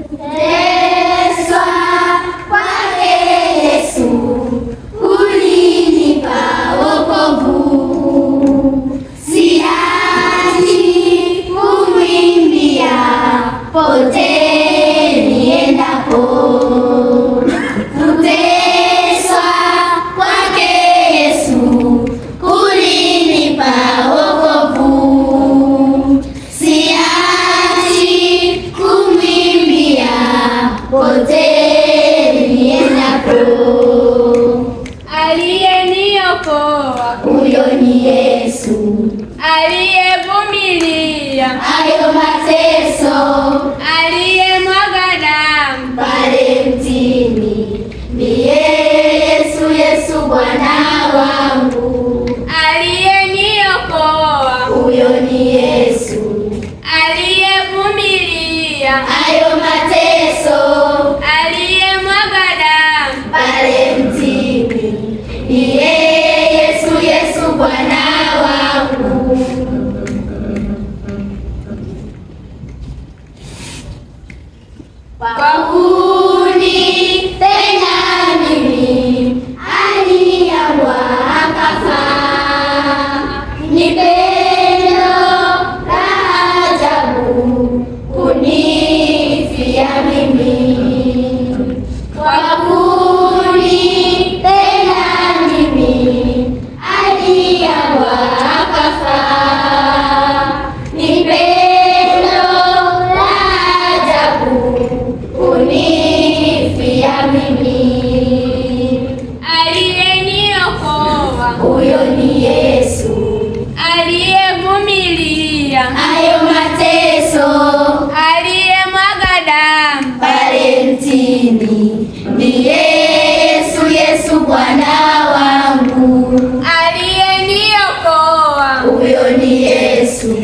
Kuteswa kwake Yesu kulinipa wokovu, siachi kumwimbia pote niendapo. Kuteswa kwake Yesu kulinipa wokovu, siachi kumwimbia pote niendapo. Aliyeniokoa huyo ni Yesu, aliyevumilia hayo mateso, aliyemwaga damu pale mtini, ndiye Yesu, Yesu Bwana wangu. aliyeniokoa Huyo ni Yesu, aliyevumilia hayo mateso, aliyemwaga damu pale mtini, ndiye Yesu, Yesu Bwana wangu. Kwa kunipenda mimi aliamua akafa, ni pendo la ajabu kunifia mimi. Kwa kunipenda mimi aliamua akafa, ni pendo la ajabu kunifia mimi. aliyeniokoa Huyo ni Yesu, aliyevumilia hayo mateso, aliyemwaga damu pale mtini, ndiye Yesu, Yesu Bwana wangu. aliyeniokoa Huyo ni Yesu,